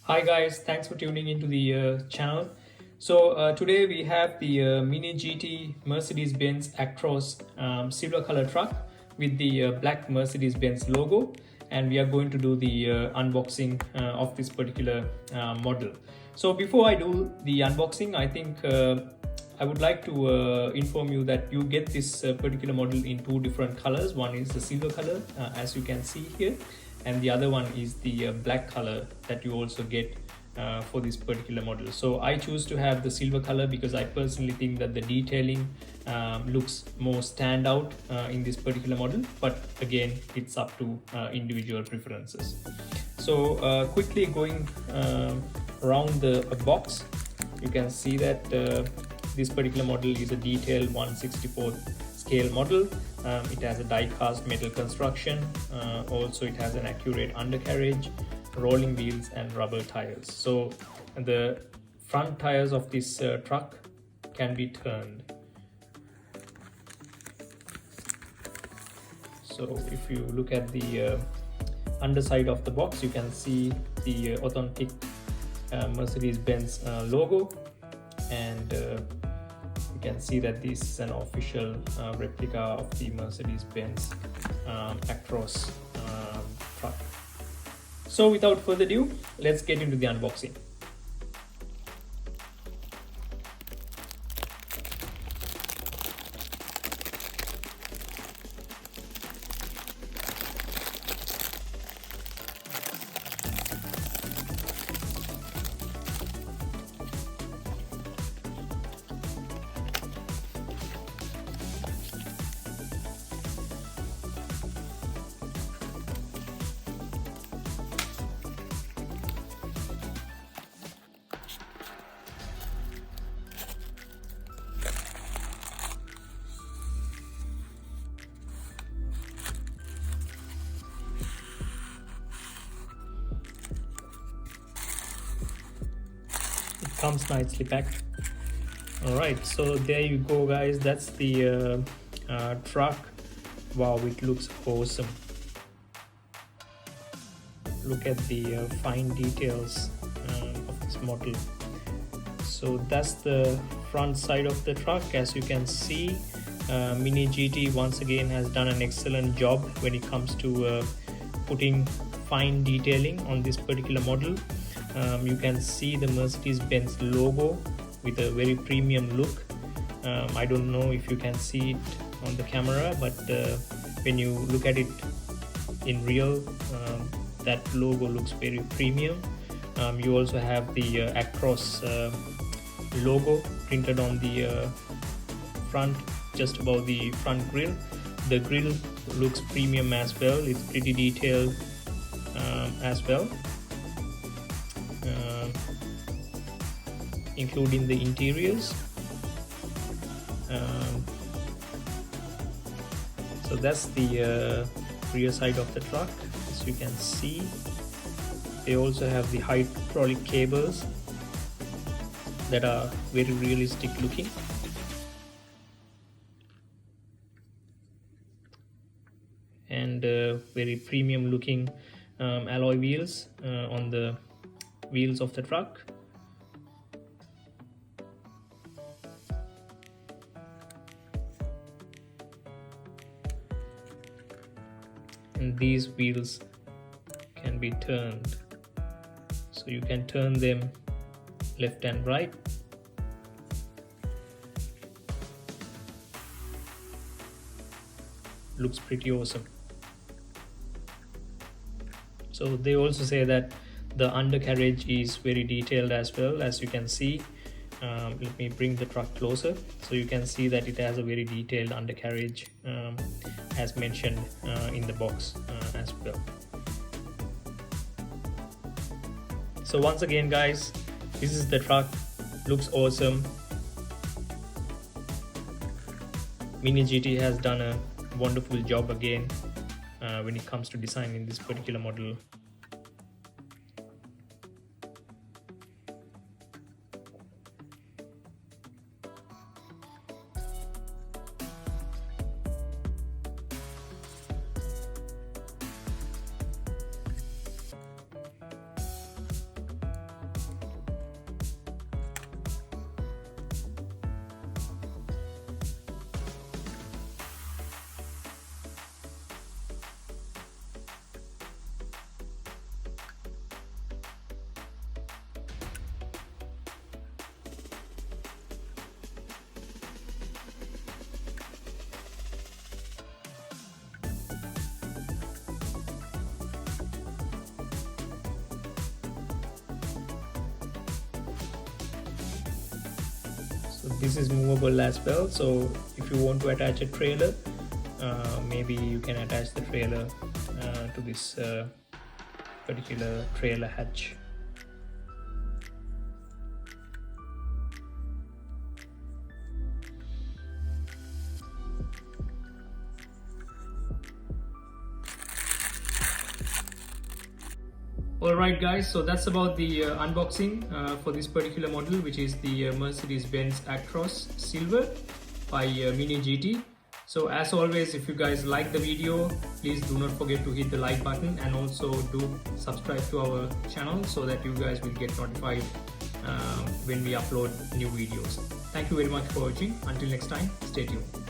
Hi guys, thanks for tuning into the channel. So today we have the Mini GT Mercedes-Benz Actros silver color truck with the black Mercedes-Benz logo, and we are going to do the unboxing of this particular model. So before I do the unboxing, I think I would like to inform you that you get this particular model in two different colors. One is the silver color, as you can see here, and the other one is the black color that you also get for this particular model. So I choose to have the silver color because I personally think that the detailing looks more standout in this particular model, but again it's up to individual preferences. So quickly going around the box, you can see that this particular model is a detailed 1/64 scale model. It has a die-cast metal construction. Also, it has an accurate undercarriage, rolling wheels, and rubber tires. So the front tires of this truck can be turned. So if you look at the underside of the box, you can see the authentic Mercedes-Benz logo, and you can see that this is an official replica of the Mercedes-Benz Actros truck. So without further ado, let's get into the unboxing. Comes nicely packed. All right, so there you go guys, that's the truck. Wow, it looks awesome. Look at the fine details of this model. So that's the front side of the truck. As you can see, Mini GT once again has done an excellent job when it comes to putting fine detailing on this particular model. You can see the Mercedes-Benz logo with a very premium look. I don't know if you can see it on the camera, but when you look at it in real, that logo looks very premium. You also have the Actros logo printed on the front, just above the front grille. The grille looks premium as well. It's pretty detailed as well. Including the interiors. So that's the rear side of the truck. As you can see, they also have the hydraulic cables that are very realistic looking. And very premium looking alloy wheels on the wheels of the truck. And these wheels can be turned, so you can turn them left and right. Looks pretty awesome. So they also say that the undercarriage is very detailed as well. As you can see, let me bring the truck closer, so you can see that it has a very detailed undercarriage as mentioned in the box as well. So once again guys, this is the truck. Looks awesome. Mini GT has done a wonderful job again when it comes to designing this particular model. So this is movable as well, so if you want to attach a trailer, maybe you can attach the trailer to this particular trailer hatch. Alright guys, so that's about the unboxing for this particular model, which is the Mercedes-Benz Actros Silver by Mini GT. So as always, if you guys like the video, please do not forget to hit the like button, and also do subscribe to our channel so that you guys will get notified when we upload new videos. Thank you very much for watching. Until next time, stay tuned.